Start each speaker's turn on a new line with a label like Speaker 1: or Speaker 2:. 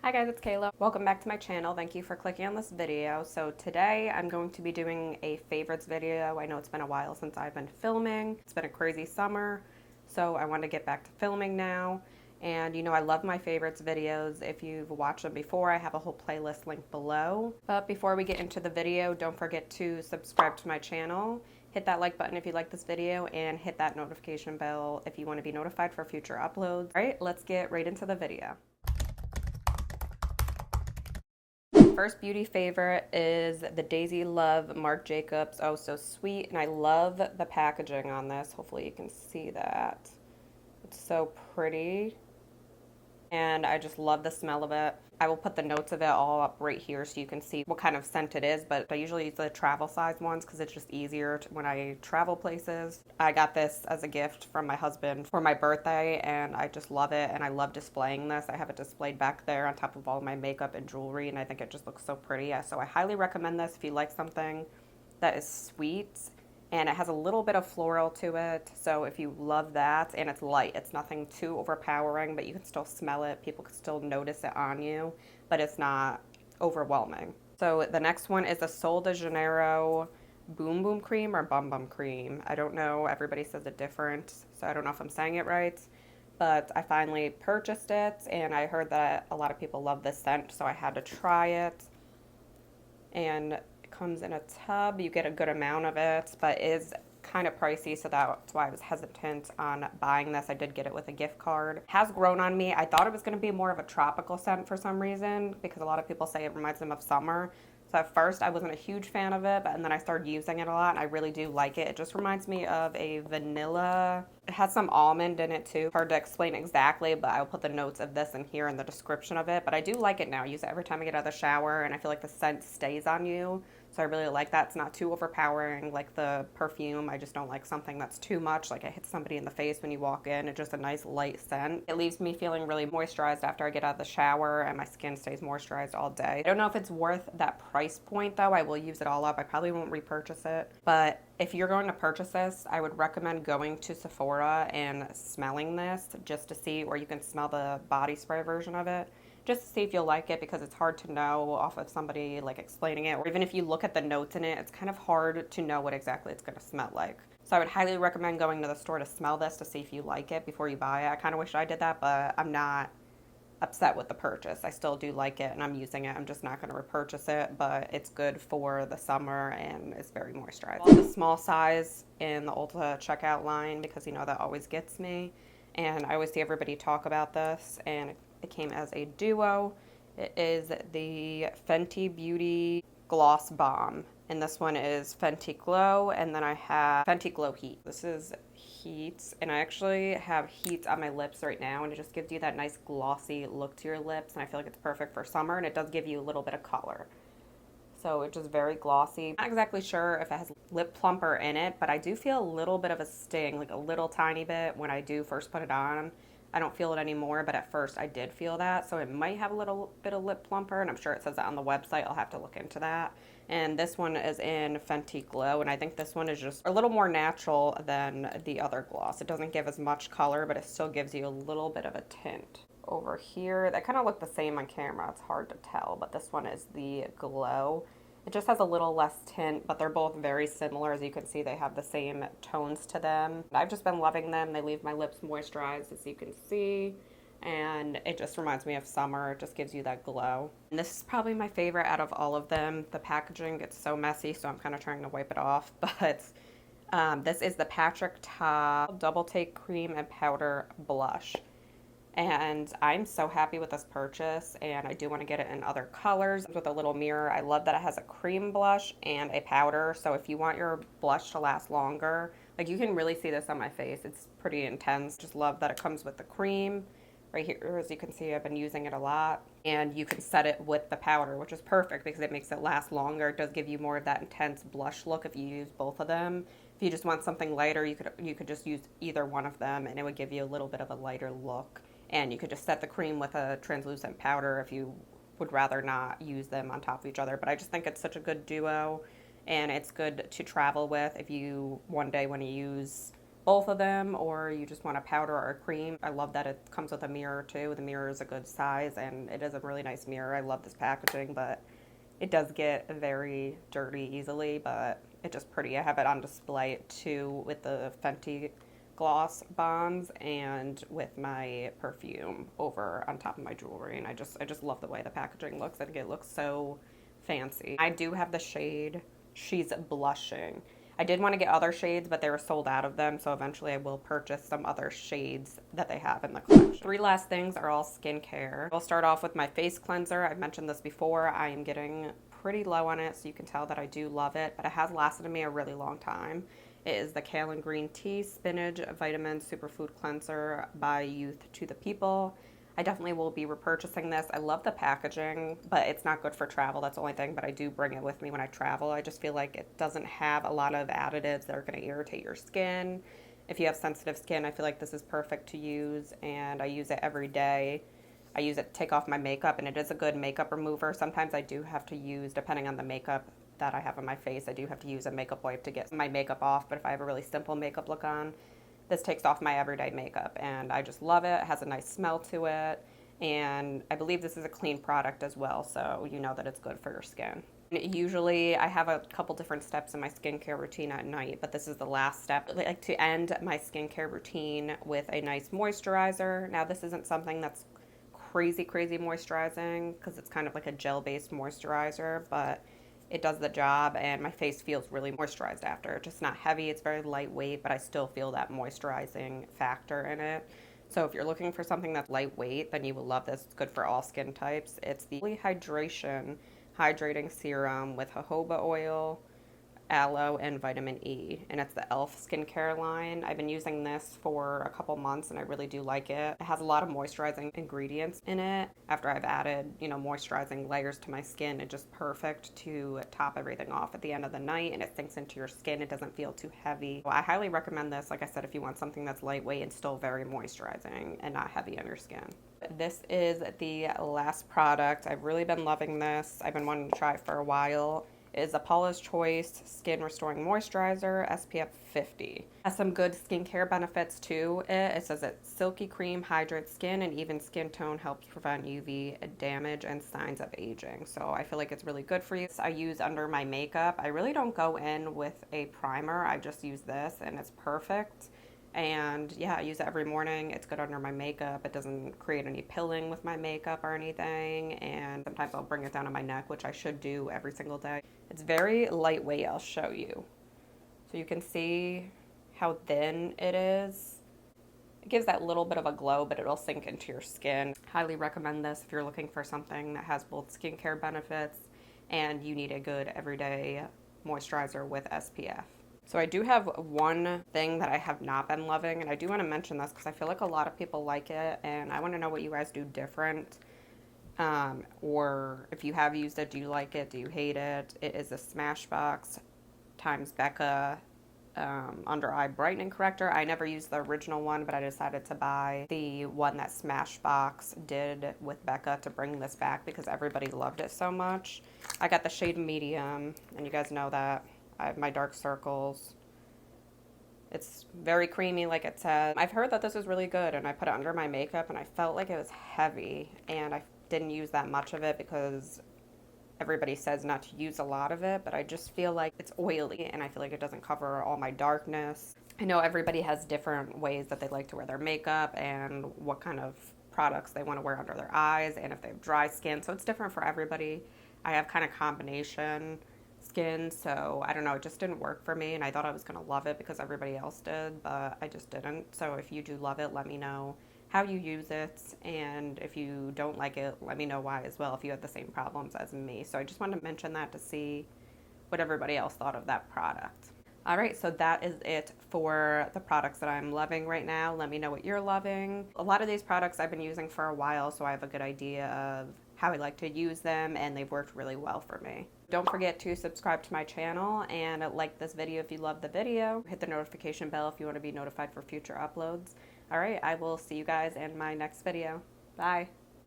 Speaker 1: Hi guys, it's Kayla. Welcome back to my channel. Thank you for clicking on this video. So today I'm going to be doing a favorites video. I know it's been a while since I've been filming. It's been a crazy summer, so I want to get back to filming now. And you know I love my favorites videos. If you've watched them before, I have a whole playlist linked below. But before we get into the video, don't forget to subscribe to my channel. Hit that like button if you like this video and hit that notification bell if you want to be notified for future uploads. All right, let's get right into the video. First beauty favorite is the Daisy Love Marc Jacobs. Oh, so sweet. And I love the packaging on this. Hopefully you can see that. It's so pretty. And I just love the smell of it. I will put the notes of it all up right here so you can see what kind of scent it is, but I usually use the travel size ones because it's just easier when I travel places. I got this as a gift from my husband for my birthday and I just love it, and I love displaying this. I have it displayed back there on top of all my makeup and jewelry, and I think it just looks so pretty. So I highly recommend this if you like something that is sweet. And it has a little bit of floral to it, so if you love that, and it's light, it's nothing too overpowering, but you can still smell it, people can still notice it on you, but it's not overwhelming. So the next one is the Sol de Janeiro Boom Boom Cream or Bum Bum Cream. I don't know, everybody says it different, so I don't know if I'm saying it right, but I finally purchased it, and I heard that a lot of people love this scent, so I had to try it. And comes in a tub. You get a good amount of it, but it is kind of pricey, so that's why I was hesitant on buying this. I did get it with a gift card. It has grown on me. I thought it was going to be more of a tropical scent for some reason because a lot of people say it reminds them of summer. So at first I wasn't a huge fan of it, but and then I started using it a lot and I really do like it. It just reminds me of a vanilla. It has some almond in it too. Hard to explain exactly, but I'll put the notes of this in here in the description of it. But I do like it now. I use it every time I get out of the shower and I feel like the scent stays on you. So I really like that. It's not too overpowering like the perfume. I just don't like something that's too much, like it hits somebody in the face when you walk in. It's just a nice light scent. It leaves me feeling really moisturized after I get out of the shower, and my skin stays moisturized all day. I don't know if it's worth that price point though. I will use it all up. I probably won't repurchase it. But if you're going to purchase this, I would recommend going to Sephora and smelling this just to see, or you can smell the body spray version of it, just to see if you'll like it, because it's hard to know off of somebody like explaining it, or even if you look at the notes in it, it's kind of hard to know what exactly it's going to smell like. So I would highly recommend going to the store to smell this to see if you like it before you buy it. I kind of wish I did that, but I'm not upset with the purchase. I still do like it and I'm using it. I'm just not going to repurchase it, but it's good for the summer and it's very moisturizing. The small size in the Ulta checkout line, because you know that always gets me, and I always see everybody talk about this, and it came as a duo. It is the Fenty Beauty Gloss Bomb, and this one is Fenty Glow, and then I have Fenty Glow Heat. This is Heat, and I actually have Heat on my lips right now, and it just gives you that nice glossy look to your lips, and I feel like it's perfect for summer, and it does give you a little bit of color. So it's just very glossy. Not exactly sure if it has lip plumper in it, but I do feel a little bit of a sting, like a little tiny bit when I do first put it on. I don't feel it anymore, but at first I did feel that. So it might have a little bit of lip plumper, and I'm sure it says that on the website. I'll have to look into that. And this one is in Fenty Glow, and I think this one is just a little more natural than the other gloss. It doesn't give as much color, but it still gives you a little bit of a tint. Over here, they kind of look the same on camera. It's hard to tell, but this one is the Glow. It just has a little less tint, but they're both very similar. As you can see, they have the same tones to them. I've just been loving them. They leave my lips moisturized, as you can see, and it just reminds me of summer. It just gives you that glow. And this is probably my favorite out of all of them. The packaging gets so messy, so I'm kind of trying to wipe it off, but this is the Patrick Ta Double Take Cream and Powder Blush. And I'm so happy with this purchase, and I do want to get it in other colors with a little mirror. I love that it has a cream blush and a powder, so if you want your blush to last longer, like you can really see this on my face. It's pretty intense. Just love that it comes with the cream. Right here, as you can see, I've been using it a lot, and you can set it with the powder, which is perfect because it makes it last longer. It does give you more of that intense blush look if you use both of them. If you just want something lighter, you could just use either one of them, and it would give you a little bit of a lighter look. And you could just set the cream with a translucent powder if you would rather not use them on top of each other. But I just think it's such a good duo, and it's good to travel with if you one day want to use both of them, or you just want a powder or a cream. I love that it comes with a mirror too. The mirror is a good size and it is a really nice mirror. I love this packaging, but it does get very dirty easily, but it's just pretty. I have it on display too with the Fenty gloss bombs and with my perfume over on top of my jewelry, and I just love the way the packaging looks. I think it looks so fancy. I do have the shade She's Blushing. I did want to get other shades, but they were sold out of them, so eventually I will purchase some other shades that they have in the collection. Three last things are all skincare. We'll start off with my face cleanser. I've mentioned this before. I am getting pretty low on it, so you can tell that I do love it, but it has lasted me a really long time. It is the Kale and Green Tea Spinach Vitamin Superfood Cleanser by Youth to the People. I definitely will be repurchasing this. I love the packaging, but it's not good for travel. That's the only thing, but I do bring it with me when I travel. I just feel like it doesn't have a lot of additives that are going to irritate your skin. If you have sensitive skin, I feel like this is perfect to use, and I use it every day. I use it to take off my makeup, and it is a good makeup remover. Sometimes I do have to use, depending on the makeup that I have on my face, I do have to use a makeup wipe to get my makeup off, but if I have a really simple makeup look on, this takes off my everyday makeup, and I just love it. It has a nice smell to it, and I believe this is a clean product as well, so you know that it's good for your skin. Usually I have a couple different steps in my skincare routine at night, but this is the last step. I like to end my skincare routine with a nice moisturizer. Now this isn't something that's crazy moisturizing because it's kind of like a gel-based moisturizer, but it does the job, and my face feels really moisturized after. It's just not heavy, it's very lightweight, but I still feel that moisturizing factor in it. So if you're looking for something that's lightweight, then you will love this. It's good for all skin types. It's the Hydration Hydrating Serum with jojoba oil, aloe, and vitamin E, and it's the e.l.f. skincare line. I've been using this for a couple months and I really do like it. It has a lot of moisturizing ingredients in it. After I've added, moisturizing layers to my skin, it's just perfect to top everything off at the end of the night, and it sinks into your skin. It doesn't feel too heavy. I highly recommend this, like I said, if you want something that's lightweight and still very moisturizing and not heavy on your skin. This is the last product. I've really been loving this. I've been wanting to try it for a while. It is a Paula's Choice Skin Restoring Moisturizer, SPF 50. It has some good skincare benefits to it. It says that silky cream hydrates skin, and even skin tone helps prevent UV damage and signs of aging. So I feel like it's really good for you. I use under my makeup. I really don't go in with a primer. I just use this, and it's perfect. And yeah, I use it every morning. It's good under my makeup. It doesn't create any pilling with my makeup or anything. And sometimes I'll bring it down on my neck, which I should do every single day. It's very lightweight. I'll show you. So you can see how thin it is. It gives that little bit of a glow, but it'll sink into your skin. Highly recommend this if you're looking for something that has both skincare benefits and you need a good everyday moisturizer with SPF. So I do have one thing that I have not been loving, and I do want to mention this because I feel like a lot of people like it, and I want to know what you guys do different, or if you have used it, do you like it, do you hate it? It is a Smashbox times Becca under eye brightening corrector. I never used the original one, but I decided to buy the one that Smashbox did with Becca to bring this back because everybody loved it so much. I got the shade medium, and you guys know that I have my dark circles. It's very creamy, like it says. I've heard that this is really good, and I put it under my makeup, and I felt like it was heavy, and I didn't use that much of it because everybody says not to use a lot of it, but I just feel like it's oily, and I feel like it doesn't cover all my darkness. I know everybody has different ways that they like to wear their makeup and what kind of products they want to wear under their eyes, and if they have dry skin, so it's different for everybody. I have kind of combination skin, so I don't know, it just didn't work for me, and I thought I was going to love it because everybody else did, but I just didn't. So if you do love it, let me know how you use it, and if you don't like it, let me know why as well, if you have the same problems as me. So I just wanted to mention that to see what everybody else thought of that product. All right, so that is it for the products that I'm loving right now. Let me know what you're loving. A lot of these products I've been using for a while, so I have a good idea of how I like to use them, and they've worked really well for me. Don't forget to subscribe to my channel and like this video if you love the video. Hit the notification bell if you want to be notified for future uploads. All right, I will see you guys in my next video. Bye.